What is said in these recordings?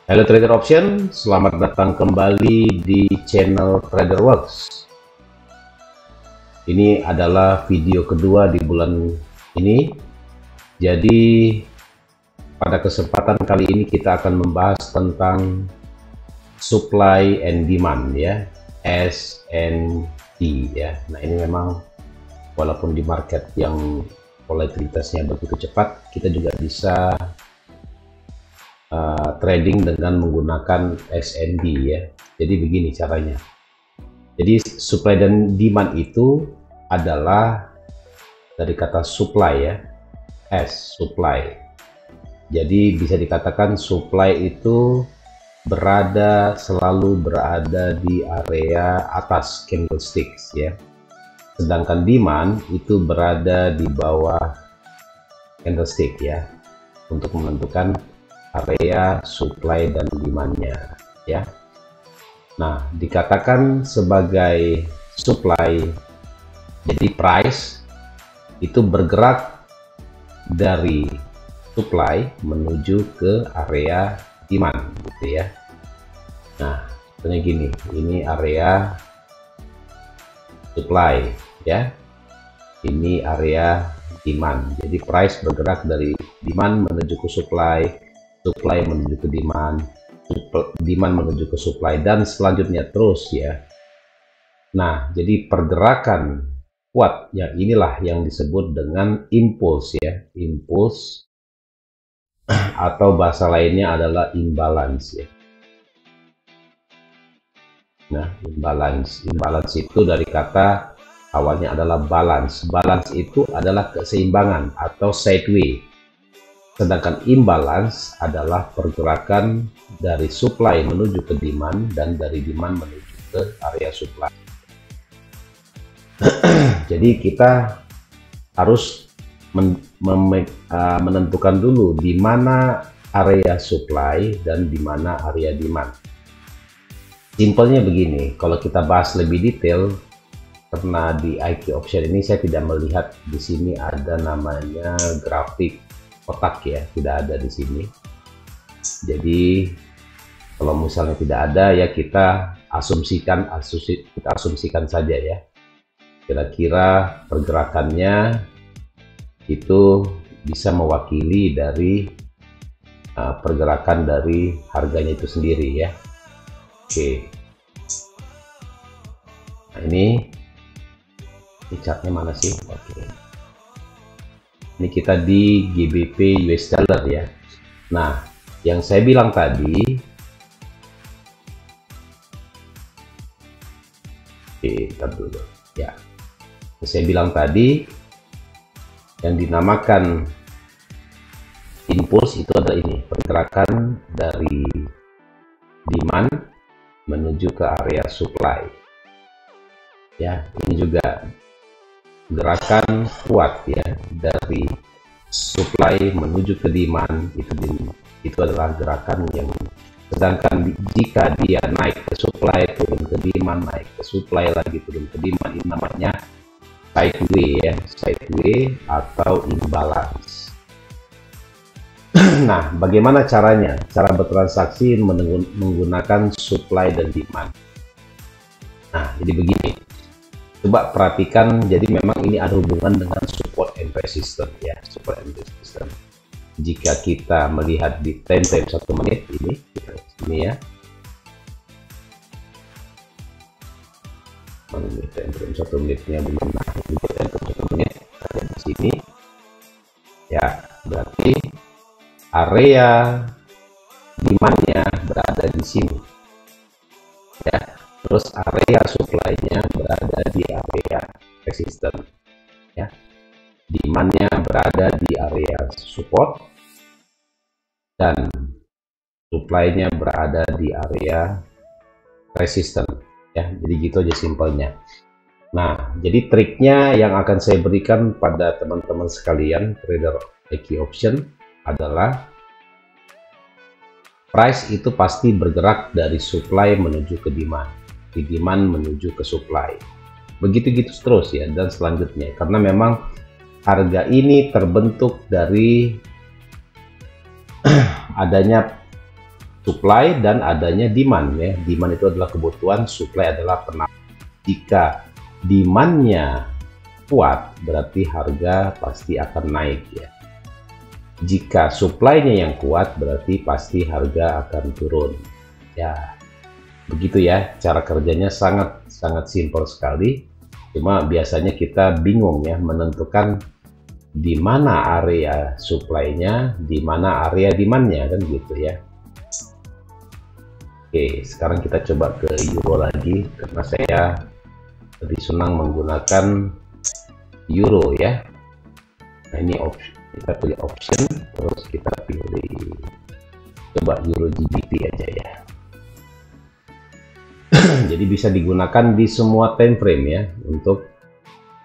Halo trader option, selamat datang kembali di channel TraderWorks. Ini adalah video kedua di bulan ini. Jadi pada kesempatan kali ini kita akan membahas tentang supply and demand ya, S&D ya. Nah, ini memang walaupun di market yang volatilitasnya begitu cepat, kita juga bisa trading dengan menggunakan S&D ya. Jadi begini caranya. Jadi supply dan demand itu adalah dari kata supply ya, S, supply. Jadi bisa dikatakan supply itu selalu berada di area atas candlesticks ya. Sedangkan demand itu berada di bawah candlestick ya, untuk menentukan area supply dan demandnya ya. Nah, dikatakan sebagai supply, jadi price itu bergerak dari supply menuju ke area demand gitu ya. Nah, contohnya gini, ini area supply ya, ini area demand. Jadi price bergerak dari demand menuju ke supply, supply menuju ke demand, demand menuju ke supply, dan selanjutnya terus ya. Nah, jadi pergerakan kuat yang inilah yang disebut dengan impuls ya, impuls atau bahasa lainnya adalah imbalance ya. Nah, imbalance itu dari kata awalnya adalah balance. Balance itu adalah keseimbangan atau sideways. Sedangkan imbalance adalah pergerakan dari supply menuju ke demand dan dari demand menuju ke area supply. Jadi kita harus menentukan dulu di mana area supply dan di mana area demand. Simpelnya begini, kalau kita bahas lebih detail, karena di IQ option ini saya tidak melihat di sini ada namanya grafik kotak ya, tidak ada di sini. Jadi kalau misalnya tidak ada ya, kita asumsikan saja ya, kira-kira pergerakannya itu bisa mewakili dari pergerakan dari harganya itu sendiri ya. Oke, nah ini chartnya mana sih? Oke, ini kita di GBP US dollar ya. Nah, yang saya bilang tadi, kita dulu ya. Yang saya bilang tadi, yang dinamakan impuls itu adalah ini, pergerakan dari demand menuju ke area supply. Ya, ini juga gerakan kuat ya, dari supply menuju ke demand, itu adalah gerakan yang, sedangkan jika dia naik ke supply, turun ke demand, naik ke supply lagi, turun ke demand, ini namanya sideways ya, sideways atau imbalance. Nah, bagaimana caranya? Cara bertransaksi menggunakan supply dan demand. Nah, jadi begini. Coba perhatikan, jadi memang ini ada hubungan dengan support and resistance ya, support and resistance. Jika kita melihat di time frame 1 menit ini ya. Ini time frame 1 menitnya belum, nah ini time frame 1 menit ada di sini. Ya, berarti area demand-nya berada di sini. Ya. Terus area supply-nya berada di area resistance ya. Demand-nya berada di area support dan supply-nya berada di area resistance ya. Jadi gitu aja simpelnya. Nah, jadi triknya yang akan saya berikan pada teman-teman sekalian trader IQ option adalah price itu pasti bergerak dari supply menuju ke demand, di demand menuju ke supply, begitu-gitu terus ya, dan selanjutnya, karena memang harga ini terbentuk dari adanya supply dan adanya demand ya. Demand itu adalah kebutuhan, supply adalah penawaran. Jika demand-nya kuat, berarti harga pasti akan naik ya. Jika supply-nya yang kuat, berarti pasti harga akan turun. Ya, begitu ya. Cara kerjanya sangat simpel sekali. Cuma biasanya kita bingung ya menentukan di mana area supply-nya, di mana area demand-nya, kan gitu ya. Oke, sekarang kita coba ke euro lagi karena saya lebih senang menggunakan euro ya. Nah, ini option, kita pilih option, terus kita pilih coba euro GBP aja ya. Jadi bisa digunakan di semua time frame ya untuk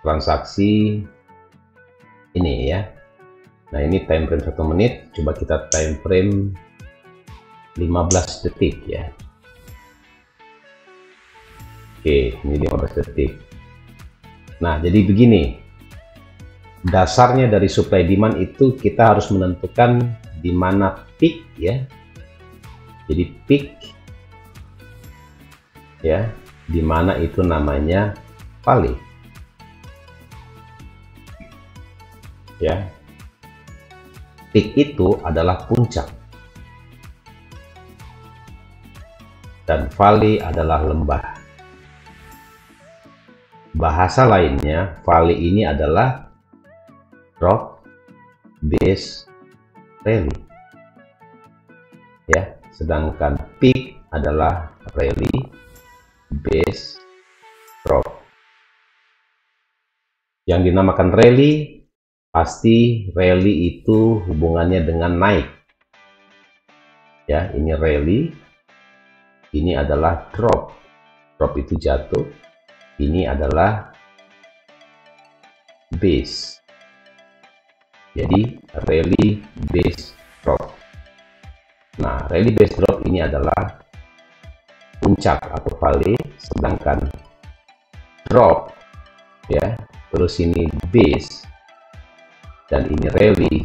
transaksi ini ya. Nah, ini time frame 1 menit, coba kita time frame 15 detik ya. Oke, ini 15 detik. Nah, jadi begini. Dasarnya dari supply demand itu kita harus menentukan di mana peak ya. Jadi peak ya, di mana itu namanya valley. Ya. Peak itu adalah puncak. Dan valley adalah lembah. Bahasa lainnya, valley ini adalah drop, base, rally. Ya, sedangkan peak adalah rally, base, drop. Yang dinamakan rally, pasti rally itu hubungannya dengan naik. Ya, ini rally, ini adalah drop. Drop itu jatuh. Ini adalah base. Jadi rally, base, drop. Nah, rally, base, drop ini adalah puncak atau valley, sedangkan drop ya, terus ini base dan ini rally,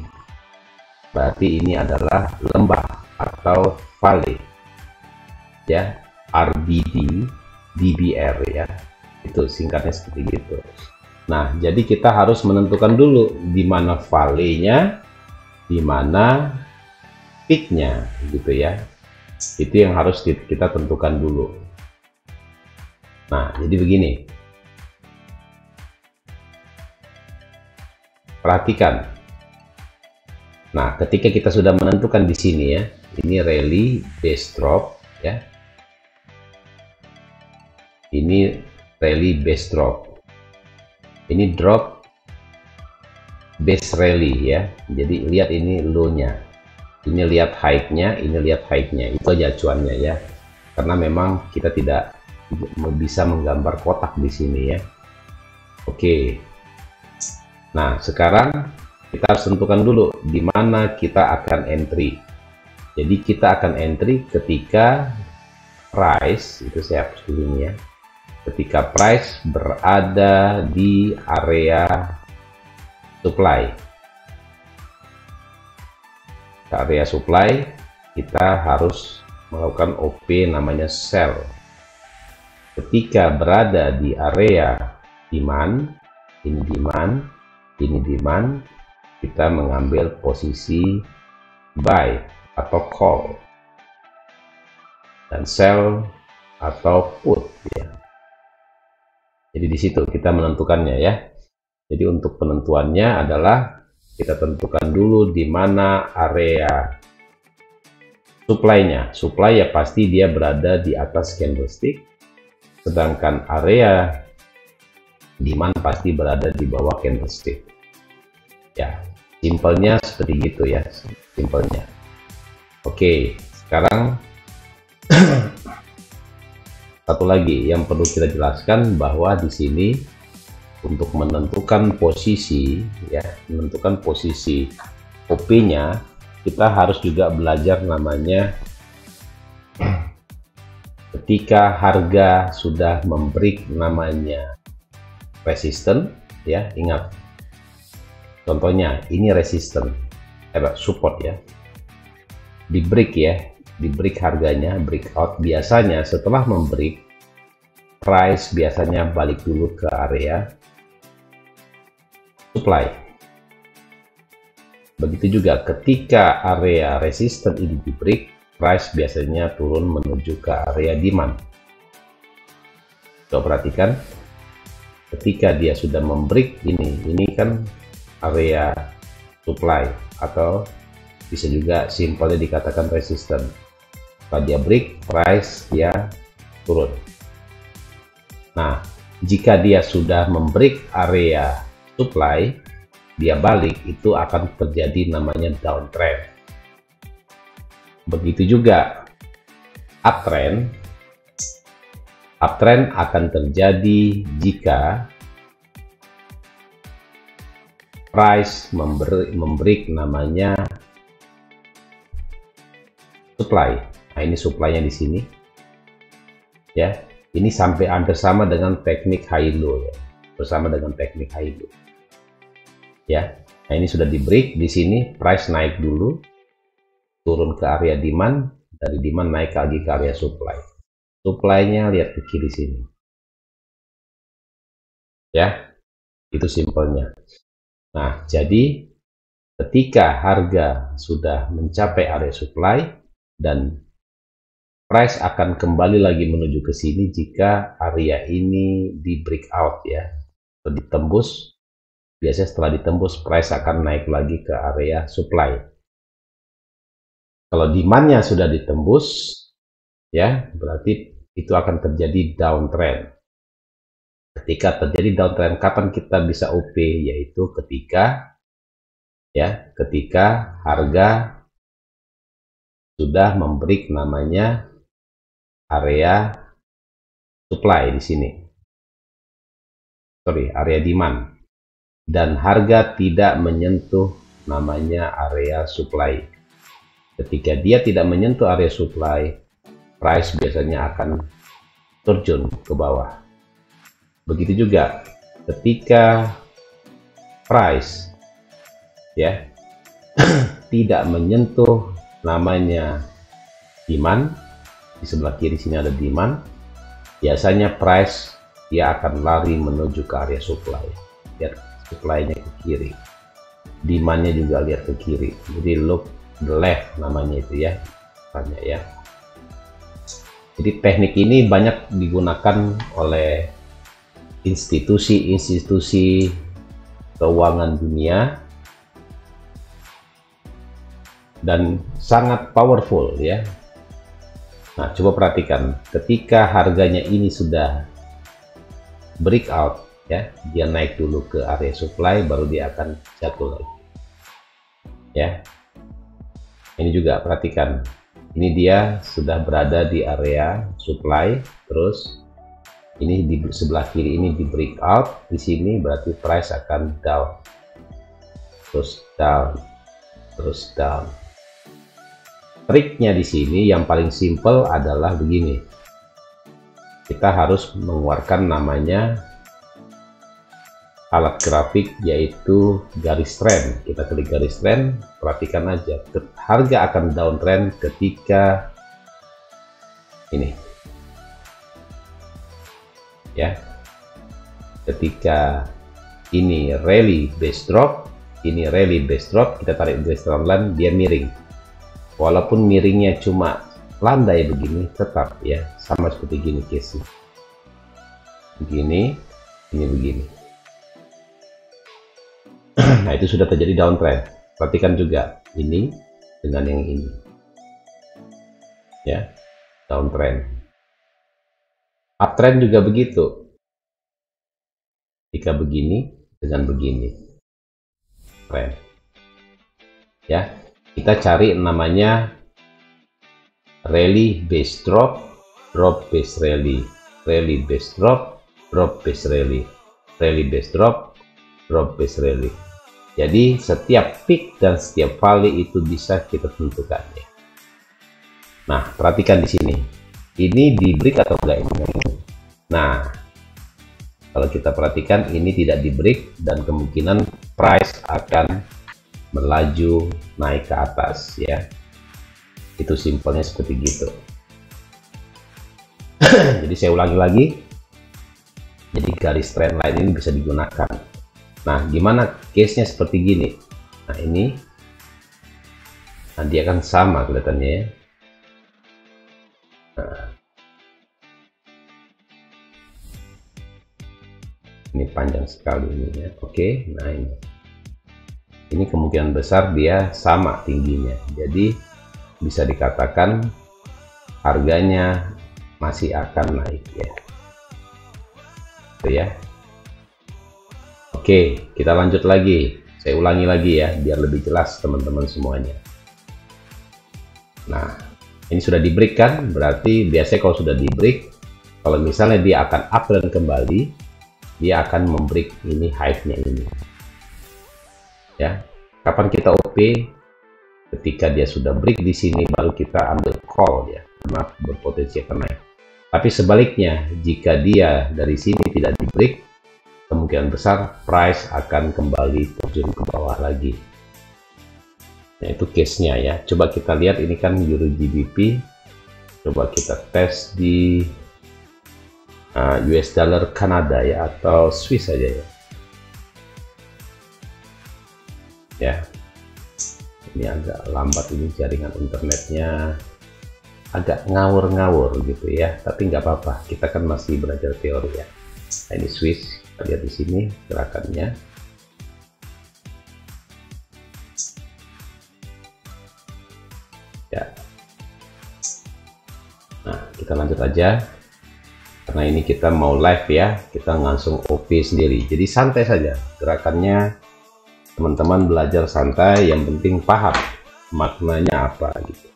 berarti ini adalah lembah atau valley ya. RBD, DBR ya, itu singkatnya seperti itu. Nah, jadi kita harus menentukan dulu di mana valley-nya, di mana peak-nya gitu ya. Itu yang harus kita tentukan dulu. Nah, jadi begini. Perhatikan. Nah, ketika kita sudah menentukan di sini ya, ini rally, base, drop ya. Ini rally, base, drop. Ini drop, base, rally ya. Jadi lihat ini low-nya. Ini lihat high-nya, ini lihat high-nya. Itu aja acuannya ya. Karena memang kita tidak bisa menggambar kotak di sini ya. Oke. Nah, sekarang kita harus tentukan dulu di mana kita akan entry. Jadi kita akan entry ketika price, itu saya hapus dulu ini ya. Ketika price berada di area supply. Ke area supply, kita harus melakukan OP namanya sell. Ketika berada di area demand, ini demand, ini demand, kita mengambil posisi buy atau call, dan sell atau put ya. Jadi di situ kita menentukannya ya. Jadi untuk penentuannya adalah kita tentukan dulu di mana area supply-nya. Supply ya pasti dia berada di atas candlestick, sedangkan area demand pasti berada di bawah candlestick. Ya, simpelnya seperti gitu ya, simpelnya. Oke, sekarang satu lagi yang perlu kita jelaskan bahwa di sini untuk menentukan posisi ya, menentukan posisi OP-nya, kita harus juga belajar namanya ketika harga sudah membreak namanya resisten ya, ingat. Contohnya ini resisten, support ya. Di break ya. di break harganya, breakout, biasanya setelah membreak, price biasanya balik dulu ke area supply. Begitu juga ketika area resistance ini di break, price biasanya turun menuju ke area demand. Coba perhatikan, ketika dia sudah membreak ini kan area supply, atau bisa juga simpelnya dikatakan resistance. Kalau dia break, price dia turun. Nah, jika dia sudah membreak area supply, dia balik, itu akan terjadi namanya downtrend. Begitu juga uptrend. Uptrend akan terjadi jika price membreak namanya supply. Nah, ini supply-nya di sini. Ya, ini sampai hampir sama dengan teknik high low ya. Bersama dengan teknik high low. Ya. Nah, ini sudah di break di sini, price naik dulu, turun ke area demand, dari demand naik lagi ke area supply. Supply-nya lihat ke kiri sini. Ya. Itu simpelnya. Nah, jadi ketika harga sudah mencapai area supply dan price akan kembali lagi menuju ke sini jika area ini di breakout ya, atau ditembus. Biasanya setelah ditembus, price akan naik lagi ke area supply. Kalau demand-nya sudah ditembus, ya berarti itu akan terjadi downtrend. Ketika terjadi downtrend, kapan kita bisa OP? Yaitu ketika harga sudah membreak namanya area supply di sini. Area demand. Dan harga tidak menyentuh namanya area supply. Ketika dia tidak menyentuh area supply, price biasanya akan terjun ke bawah. Begitu juga ketika price ya tidak menyentuh namanya demand, di sebelah kiri sini ada demand, biasanya price dia akan lari menuju ke area supply. Lihat supply-nya ke kiri, demand-nya juga lihat ke kiri, jadi look the left namanya itu ya. Jadi teknik ini banyak digunakan oleh institusi-institusi keuangan dunia dan sangat powerful ya. Nah, coba perhatikan, ketika harganya ini sudah breakout ya, dia naik dulu ke area supply, baru dia akan jatuh lagi ya. Ini juga perhatikan, ini dia sudah berada di area supply, terus ini di sebelah kiri ini di breakout, di sini berarti price akan down, terus down, terus down. Triknya di sini yang paling simple adalah begini, kita harus mengeluarkan namanya alat grafik, yaitu garis trend. Kita klik garis trend, perhatikan aja, harga akan downtrend ketika ini ya, ketika ini rally base drop, ini rally base drop, kita tarik garis trend, dia miring. Walaupun miringnya cuma landai begini, tetap ya sama seperti gini case begini, ini begini. Nah, itu sudah terjadi downtrend. Perhatikan juga ini dengan yang ini ya, downtrend. Uptrend juga begitu, jika begini dengan begini trend ya. Kita cari namanya rally base drop, drop base rally, rally base drop, drop base rally, rally base drop, drop base rally. Jadi setiap peak dan setiap valley itu bisa kita tentukan ya. Nah, perhatikan di sini, ini di break atau enggak ini? Nah, kalau kita perhatikan ini tidak di break dan kemungkinan price akan melaju naik ke atas ya. Itu simpelnya seperti gitu. Jadi saya ulangi lagi. Jadi garis trendline ini bisa digunakan. Nah, gimana case-nya seperti gini? Nah, ini. Nah, dia kan sama kelihatannya ya. Nah, ini panjang sekali ini ya. Oke, nah ini kemungkinan besar dia sama tingginya. Jadi bisa dikatakan harganya masih akan naik ya. Itu ya. Oke, kita lanjut lagi. Saya ulangi lagi ya, biar lebih jelas teman-teman semuanya. Nah, ini sudah di break kan? Berarti biasanya kalau sudah di break, kalau misalnya dia akan uptrend kembali, dia akan membreak ini high-nya ini. Ya, kapan kita OP? Ketika dia sudah break di sini, baru kita ambil call ya, karena berpotensi akan naik. Tapi sebaliknya, jika dia dari sini tidak di break, kemungkinan besar price akan kembali terjun ke bawah lagi. Nah, itu case-nya ya. Coba kita lihat, ini kan Euro GBP. Coba kita tes di US dollar Kanada ya, atau Swiss saja ya. Ya, ini agak lambat ini jaringan internetnya, agak ngawur-ngawur gitu ya. Tapi nggak apa-apa, kita kan masih belajar teori ya. Nah, ini Swiss, kita lihat di sini gerakannya. Ya. Nah, kita lanjut aja. Karena ini kita mau live ya, kita langsung OP sendiri. Jadi santai saja gerakannya, teman-teman belajar santai, yang penting paham maknanya apa gitu.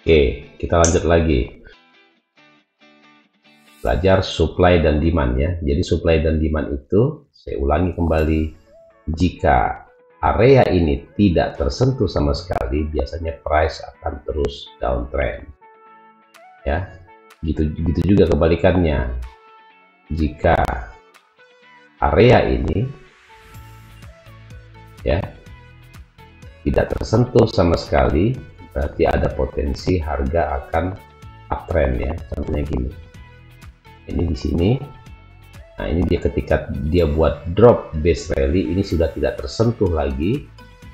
Oke, kita lanjut lagi. Belajar supply dan demand ya. Jadi supply dan demand itu, saya ulangi kembali, jika area ini tidak tersentuh sama sekali, biasanya price akan terus downtrend. Ya, gitu juga kebalikannya. Jika area ini ya tidak tersentuh sama sekali, berarti ada potensi harga akan uptrend ya. Contohnya gini. Ini di sini. Nah, ini dia ketika dia buat drop base rally, ini sudah tidak tersentuh lagi,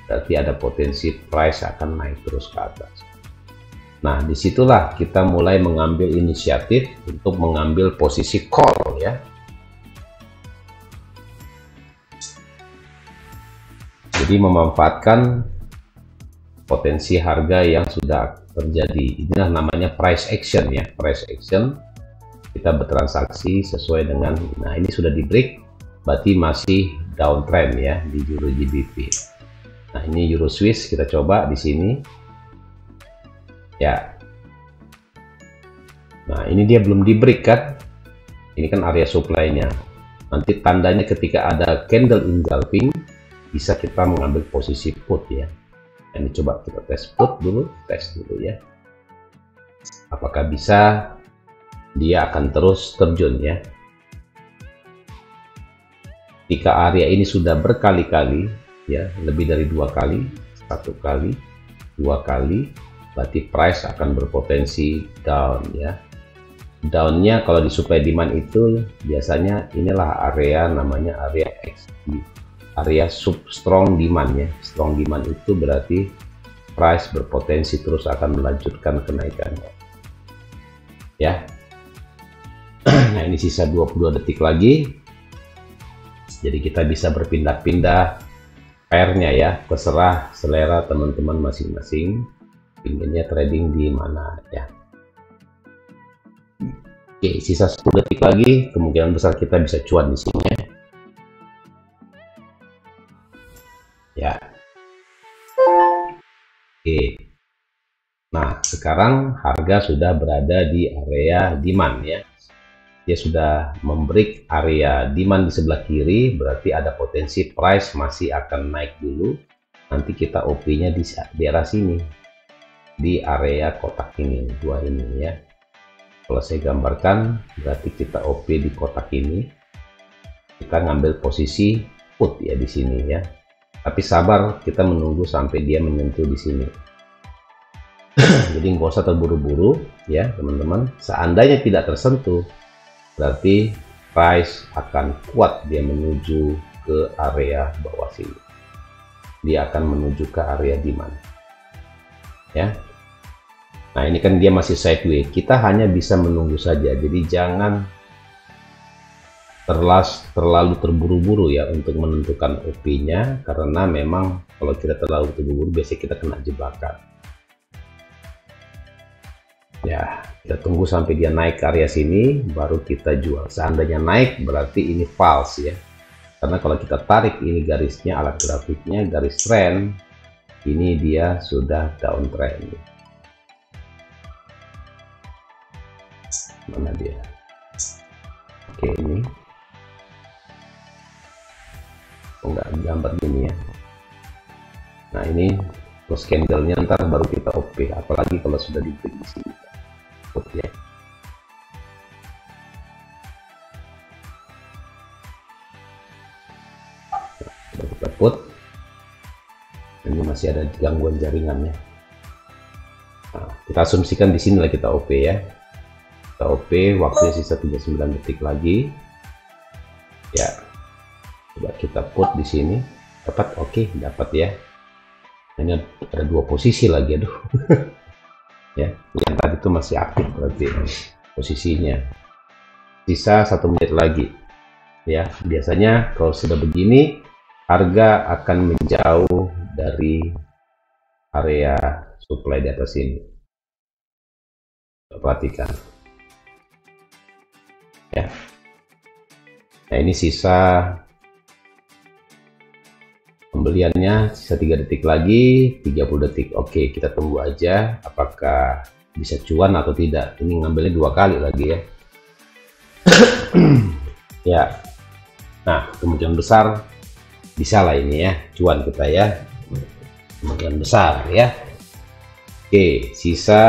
berarti ada potensi price akan naik terus ke atas. Nah, disitulah kita mulai mengambil inisiatif untuk mengambil posisi call ya. Jadi memanfaatkan potensi harga yang sudah terjadi. Inilah namanya price action ya, price action. Kita bertransaksi sesuai dengan, nah ini sudah di break, berarti masih downtrend ya di Euro GBP. Nah, ini Euro Swiss, kita coba di sini ya. Nah, ini dia belum di break kan, ini kan area supply-nya. Nanti tandanya ketika ada candle engulfing, bisa kita mengambil posisi put ya. Ini coba kita tes put dulu, tes dulu ya, apakah bisa. Dia akan terus terjun ya. Jika area ini sudah berkali-kali ya, lebih dari 2 kali, 1 kali, 2 kali, berarti price akan berpotensi down ya. Downnya kalau di supply demand itu biasanya inilah area, namanya area XD, area sub strong demand ya. Strong demand itu berarti price berpotensi terus akan melanjutkan kenaikannya ya. Nah, ini sisa 22 detik lagi, jadi kita bisa berpindah-pindah pairnya ya, terserah selera teman-teman masing-masing pinginnya trading di mana ya. Oke, sisa 10 detik lagi, kemungkinan besar kita bisa cuan di sini ya. Oke, nah sekarang harga sudah berada di area demand ya. Dia sudah membreak area demand di sebelah kiri, berarti ada potensi price masih akan naik dulu. Nanti kita OP-nya di daerah sini, di area kotak ini, 2 ini ya. Kalau saya gambarkan, berarti kita OP di kotak ini. Kita ngambil posisi put ya di sini ya. Tapi sabar, kita menunggu sampai dia menyentuh di sini. Jadi nggak usah terburu-buru ya teman-teman. Seandainya tidak tersentuh, berarti price akan kuat dia menuju ke area bawah sini. Dia akan menuju ke area demand ya. Nah ini kan dia masih sideways, kita hanya bisa menunggu saja. Jadi jangan terlalu terburu-buru ya untuk menentukan OP-nya, karena memang kalau kita terlalu terburu-buru biasanya kita kena jebakan. Ya, kita tunggu sampai dia naik ke area sini, baru kita jual. Seandainya naik, berarti ini false ya. Karena kalau kita tarik ini garisnya, alat grafiknya, garis trend, ini dia sudah downtrend. Mana dia? Oke, ini. Enggak gambar gini ya. Nah, ini close candle-nya ntar baru kita OP, apalagi kalau sudah di sini. Ya. Sudah kita put. Ini masih ada gangguan jaringannya. Nah, kita asumsikan di sini lah kita OP ya. Kita OP, waktunya sisa 39 detik lagi. Ya. Coba kita put di sini. Dapat, oke, dapat ya. Ini ada dua posisi lagi, aduh. Ya, yang tadi itu masih aktif berarti posisinya. Sisa 1 menit lagi ya. Biasanya kalau sudah begini harga akan menjauh dari area supply di atas ini. Perhatikan ya. Nah ini sisa pembeliannya, sisa 3 detik lagi, 30 detik. Oke, kita tunggu aja apakah bisa cuan atau tidak. Ini ngambilnya 2 kali lagi ya. Ya. Nah, kemungkinan besar bisa lah ini ya, cuan kita ya. Kemungkinan besar ya. Oke, sisa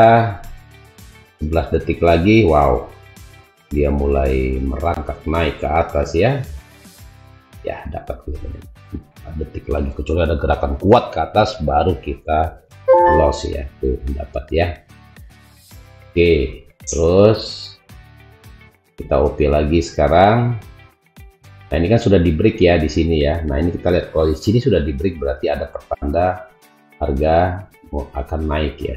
11 detik lagi. Wow. Dia mulai merangkak naik ke atas ya. Ya, dapat kelihatannya. Detik lagi, kecuali ada gerakan kuat ke atas baru kita loss ya. Tuh dapat ya. Oke, terus kita OP lagi sekarang. Nah ini kan sudah di break ya di sini ya. Nah ini kita lihat kalau di sini sudah di break berarti ada pertanda harga mau akan naik ya.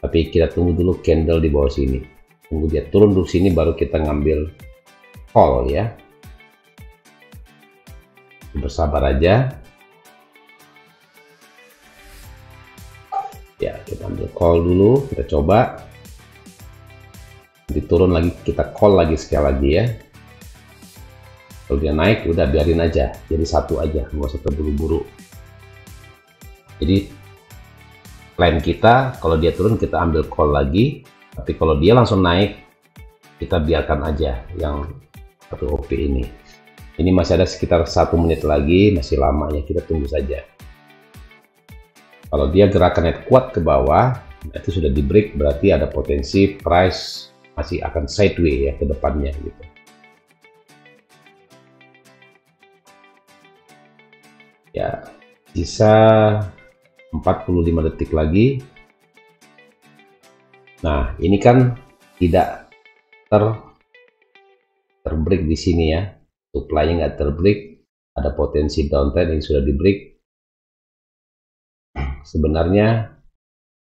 Tapi kita tunggu dulu candle di bawah sini. Tunggu dia turun dulu sini baru kita ngambil call ya. Bersabar aja ya, kita ambil call dulu, kita coba nanti turun lagi, kita call lagi sekali lagi ya. Kalau dia naik udah biarin aja, jadi satu aja, nggak usah terburu-buru. Jadi plan kita kalau dia turun kita ambil call lagi, tapi kalau dia langsung naik kita biarkan aja yang satu OP ini. Ini masih ada sekitar 1 menit lagi, masih lama ya, kita tunggu saja. Kalau dia gerakannya kuat ke bawah, itu sudah di break, berarti ada potensi price masih akan sideways ya ke depannya gitu. Ya, sisa 45 detik lagi. Nah, ini kan tidak terbreak di sini ya. Supply-nya nggak terbreak, ada potensi downtrend yang sudah di break. Sebenarnya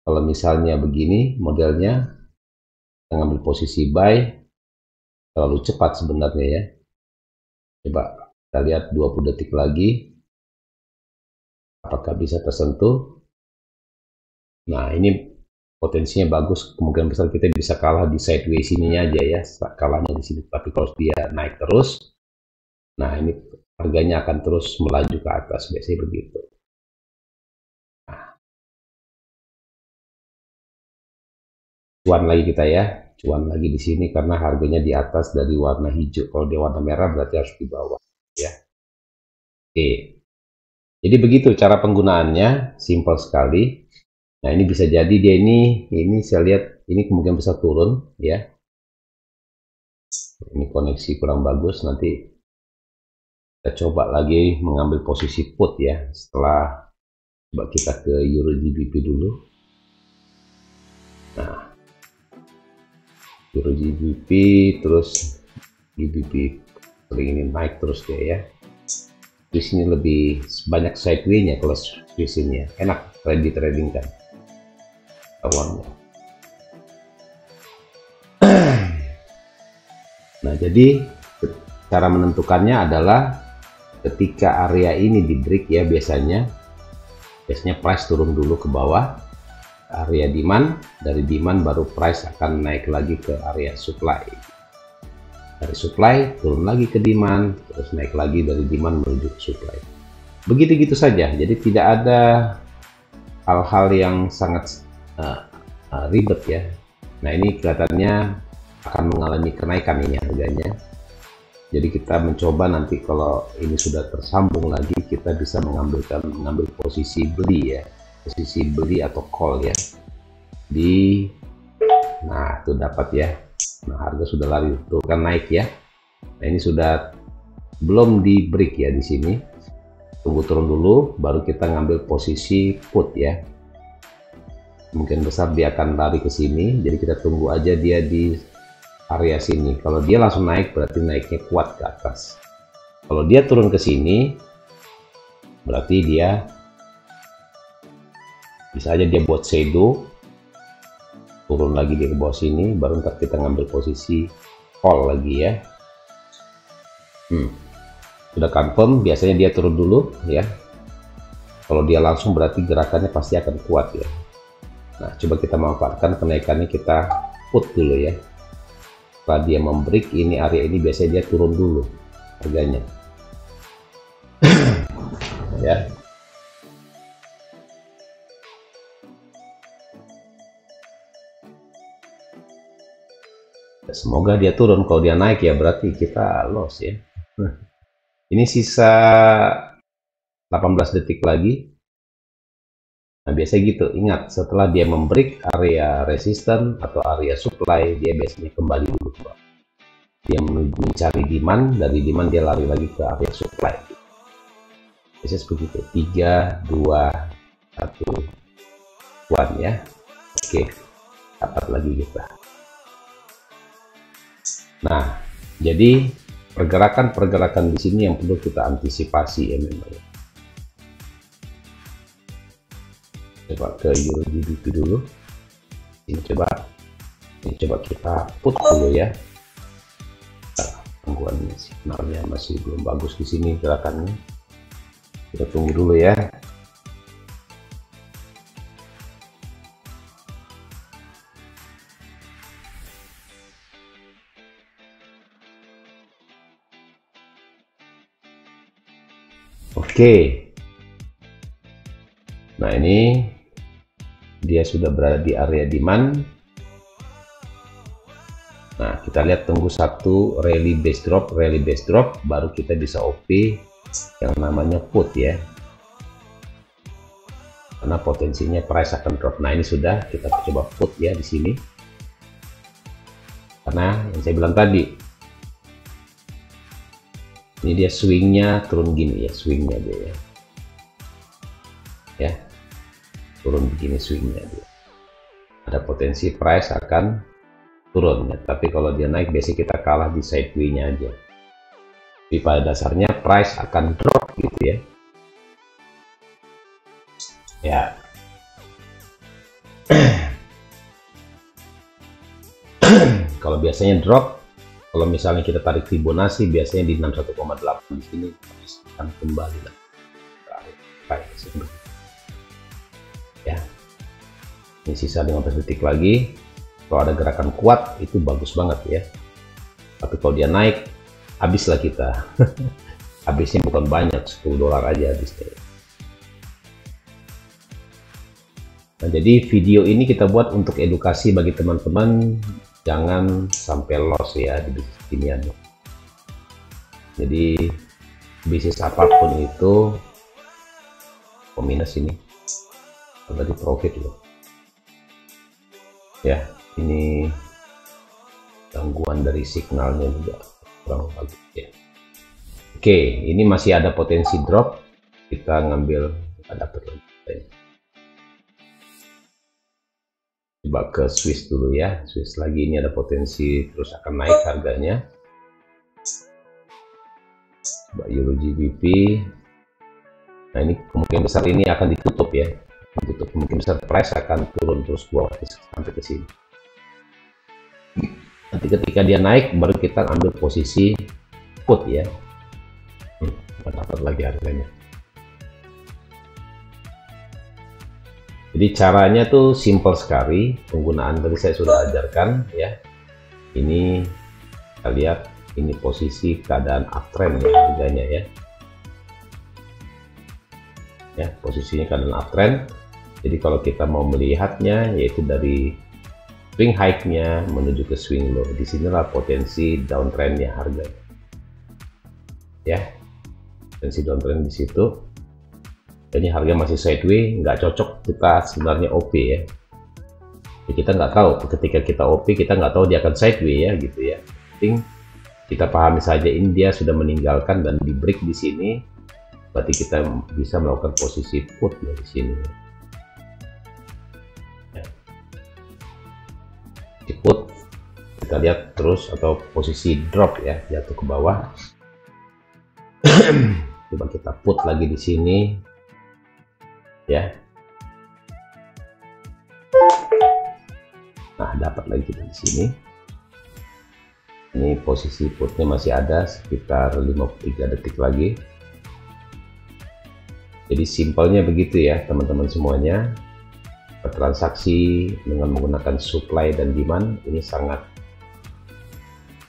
kalau misalnya begini modelnya, kita ngambil posisi buy terlalu cepat sebenarnya ya. Coba kita lihat 20 detik lagi, apakah bisa tersentuh. Nah ini potensinya bagus, kemungkinan besar kita bisa kalah di sideways sininya aja ya, kalahnya di sini. Tapi kalau dia naik terus, nah ini harganya akan terus melaju ke atas, biasanya begitu. Nah, cuan lagi kita ya, cuan lagi di sini karena harganya di atas dari warna hijau. Kalau dia warna merah berarti harus di bawah ya. Oke, jadi begitu cara penggunaannya, simpel sekali. Nah ini bisa jadi dia ini saya lihat ini kemungkinan besar turun ya. Ini koneksi kurang bagus, nanti kita Kita coba lagi mengambil posisi put ya. Setelah coba kita ke Euro GBP dulu. Nah, Euro GBP terus GBP sering ini naik terus dia ya. Di sini lebih banyak sideway-nya kalau di sini ya. Enak trading kan. Awalnya. Nah, jadi cara menentukannya adalah ketika area ini di break ya, biasanya price turun dulu ke bawah area demand, dari demand baru price akan naik lagi ke area supply, dari supply turun lagi ke demand, terus naik lagi dari demand menuju ke supply, begitu gitu saja. Jadi tidak ada hal-hal yang sangat ribet ya. Nah, ini kelihatannya akan mengalami kenaikan ini harganya. Jadi kita mencoba nanti kalau ini sudah tersambung lagi, kita bisa mengambil posisi beli ya, posisi beli atau call ya. Nah itu dapat ya. Nah, harga sudah lari tuh kan naik ya. Nah, ini sudah belum di break ya di sini. Tunggu turun dulu, baru kita ngambil posisi put ya. Mungkin besar dia akan lari ke sini, jadi kita tunggu aja dia di area sini. Kalau dia langsung naik berarti naiknya kuat ke atas. Kalau dia turun ke sini berarti dia bisa aja dia buat shadow, turun lagi dia ke bawah sini, baru ntar kita ngambil posisi call lagi ya. Sudah confirm, biasanya dia turun dulu ya. Kalau dia langsung berarti gerakannya pasti akan kuat ya. Nah, coba kita manfaatkan kenaikannya, kita put dulu ya. Setelah dia membreak ini area ini, biasanya dia turun dulu harganya ya. Semoga dia turun. Kalau dia naik ya berarti kita loss ya. Ini sisa 18 detik lagi. Nah, biasanya gitu, ingat setelah dia membreak area resisten atau area supply, dia biasanya kembali dulu ke bawah. Dia mencari demand, dari demand dia lari lagi ke area supply. Biasanya seperti itu. 3, 2, 1, 1 ya. Oke, dapat lagi kita. Nah, jadi pergerakan-pergerakan di sini yang perlu kita antisipasi ya memang. Coba ke Euro GBP dulu. Ini coba kita put dulu ya. Gangguan signalnya masih belum bagus di sini gerakannya. Kita tunggu dulu ya. Oke. Nah, ini dia sudah berada di area demand. Nah, kita lihat tunggu satu rally base drop, baru kita bisa OP yang namanya put ya. Karena potensinya price akan drop. Nah, ini sudah kita coba put ya di sini. Karena yang saya bilang tadi, ini dia swingnya turun gini ya, swingnya dia ya. Ya, turun begini swingnya dia. Ada potensi price akan turun ya, tapi kalau dia naik biasanya kita kalah di sideway-nya aja. Tapi pada dasarnya price akan drop gitu ya. Ya. Kalau biasanya drop, kalau misalnya kita tarik Fibonacci biasanya di 61,8 di sini akan kembali lah. Ya. Ini sisa 15 detik lagi. Kalau ada gerakan kuat itu bagus banget ya. Tapi kalau dia naik, habislah kita. Habisnya bukan banyak, $10 aja habisnya. Nah, jadi video ini kita buat untuk edukasi bagi teman-teman, jangan sampai loss ya di bisnis ginian. Jadi bisnis apapun itu minus ini berarti profit loh ya. Ini gangguan dari signalnya juga kurang bagus ya. Oke, ini masih ada potensi drop, kita ngambil, ada coba ke Swiss dulu ya. Swiss lagi, ini ada potensi terus akan naik harganya. Coba Euro GBP. Nah, ini kemungkinan besar ini akan ditutup ya, ditutup, kemungkinan besar price akan turun terus bawah sampai ke sini. Nanti ketika dia naik baru kita ambil posisi put ya. Dapat lagi harganya. Jadi caranya tuh simple sekali, penggunaan tadi saya sudah ajarkan ya. Ini kita lihat, ini posisi keadaan uptrend ya harganya ya. Ya, posisinya keadaan uptrend. Jadi kalau kita mau melihatnya yaitu dari swing high-nya menuju ke swing low, disinilah potensi downtrendnya harganya ya. Potensi downtrend di situ. Ini harga masih sideways, nggak cocok kita sebenarnya OP ya. Jadi kita nggak tahu ketika kita OP, kita nggak tahu dia akan sideways ya gitu ya. Penting kita pahami saja ini dia sudah meninggalkan dan di break di sini, berarti kita bisa melakukan posisi put dari sini. Ya. Di put kita lihat terus, atau posisi drop ya, jatuh ke bawah. Coba kita put lagi di sini ya. Nah, dapat lagi kita di sini. Ini posisi putnya masih ada sekitar 53 detik lagi. Jadi simpelnya begitu ya teman-teman semuanya. Bertransaksi dengan menggunakan supply dan demand ini sangat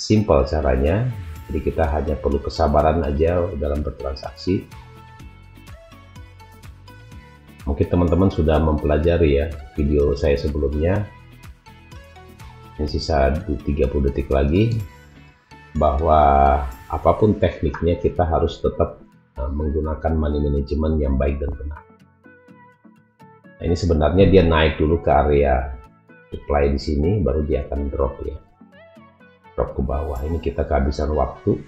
simpel caranya. Jadi kita hanya perlu kesabaran aja dalam bertransaksi. Mungkin teman-teman sudah mempelajari ya video saya sebelumnya. Ini sisa 30 detik lagi, bahwa apapun tekniknya kita harus tetap menggunakan money management yang baik dan benar. Nah, ini sebenarnya dia naik dulu ke area supply di sini, baru dia akan drop ya, drop ke bawah. Ini kita kehabisan waktu,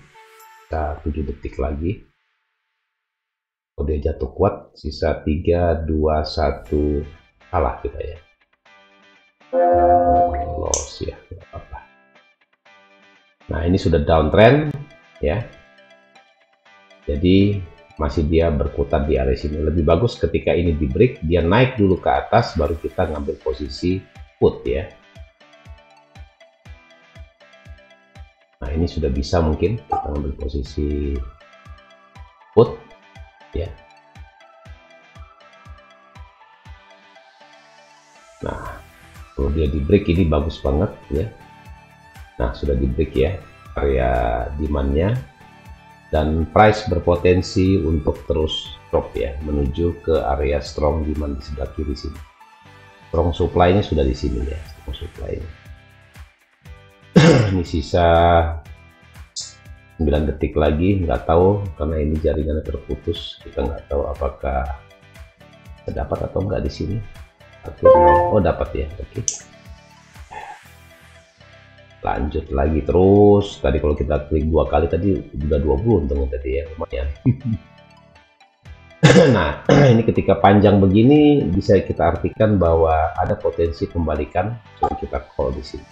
kita 7 detik lagi. Kalau dia jatuh kuat, sisa 3, 2, 1, kalah kita ya. Loss ya, nggak apa-apa. Nah, ini sudah downtrend ya. Jadi masih dia berkutat di area sini. Lebih bagus ketika ini di break, dia naik dulu ke atas, baru kita ngambil posisi put ya. Nah, ini sudah bisa mungkin kita ngambil posisi put ya. Nah, kalau dia di break ini bagus banget ya. Nah, sudah di break ya area demandnya, dan price berpotensi untuk terus drop ya, menuju ke area strong demand di sebelah kiri sini. Strong supply-nya sudah di sini ya, strong supply-nya. Ini sisa 9 detik lagi, nggak tahu karena ini jaringannya terputus, kita nggak tahu apakah dapat atau enggak di sini. Oh, dapat ya, oke. Lanjut lagi terus. Tadi kalau kita klik 2 kali tadi udah 20 untungnya tadi ya, lumayan. Nah, ini ketika panjang begini bisa kita artikan bahwa ada potensi pembalikan, coba kita call di sini.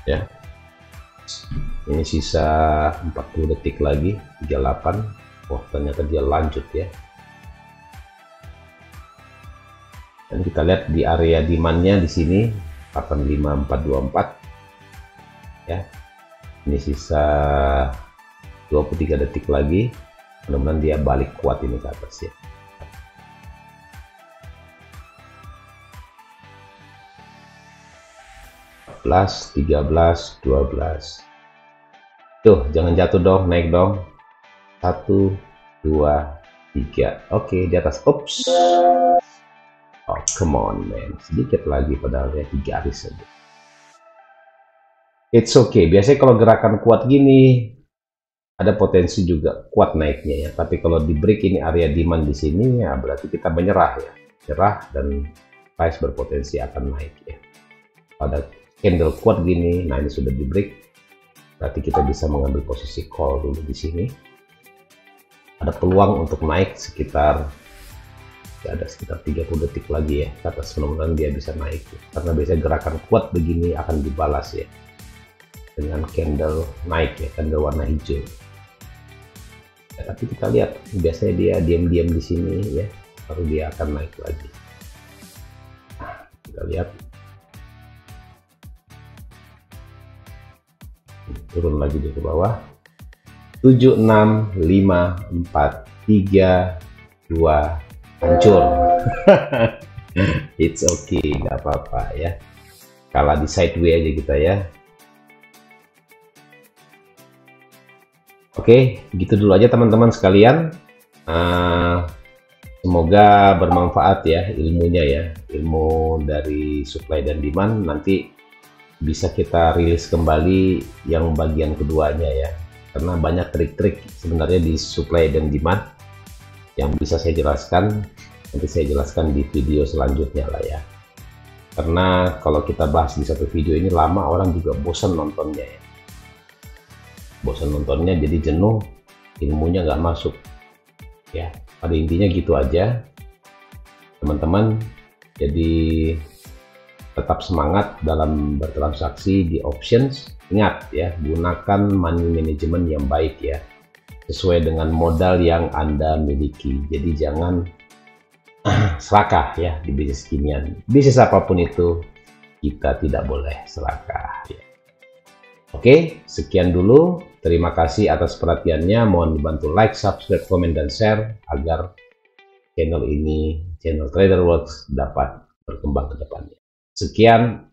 Ya. Ini sisa 40 detik lagi, 38. Wah, ternyata dia lanjut ya. Dan kita lihat di area demandnya di sini 85424 ya. Ini sisa 23 detik lagi, mudah-mudahan dia balik kuat ini ke atas ya. Plus 13 12. Tuh, jangan jatuh dong, naik dong. 1 2 3. Oke, di atas. Ups. Oh, come on man, sedikit lagi padahal ya, 3 garis saja. It's okay, biasanya kalau gerakan kuat gini ada potensi juga kuat naiknya ya. Tapi kalau di break ini area demand di sini ya, berarti kita menyerah ya, menyerah dan price berpotensi akan naik ya. Pada candle kuat gini, nah ini sudah di break, Berarti kita bisa mengambil posisi call dulu di sini. Ada peluang untuk naik sekitar, ya ada sekitar 30 detik lagi ya ke atas, mudah-mudahan dia bisa naik ya. Karena biasanya gerakan kuat begini akan dibalas ya dengan candle naik ya, candle warna hijau ya. Tapi kita lihat biasanya dia diam-diam di sini ya, baru dia akan naik lagi. Nah, kita lihat turun lagi di bawah. 7, 6, 5, 4, 3, 2, hancur. It's okay, nggak apa-apa ya. Kalah di sideways aja kita ya. Oke, gitu dulu aja teman-teman sekalian. Semoga bermanfaat ya ilmunya ya. Ilmu dari supply dan demand. Nanti bisa kita rilis kembali yang bagian keduanya ya. Karena banyak trik-trik sebenarnya di supply dan demand yang bisa saya jelaskan. Nanti saya jelaskan di video selanjutnya lah ya. Karena kalau kita bahas di satu video ini lama, orang juga bosan nontonnya ya. Bosan nontonnya, jadi jenuh, ilmunya nggak masuk ya. Pada intinya gitu aja teman-teman. Jadi tetap semangat dalam bertransaksi di options. Ingat ya, gunakan money management yang baik ya, sesuai dengan modal yang Anda miliki. Jadi jangan serakah ya di bisnis kinian. Bisnis apapun itu kita tidak boleh serakah ya. Oke, sekian dulu. Terima kasih atas perhatiannya. Mohon dibantu like, subscribe, komen, dan share agar channel ini, channel Trader Works, dapat berkembang ke depannya. Sekian.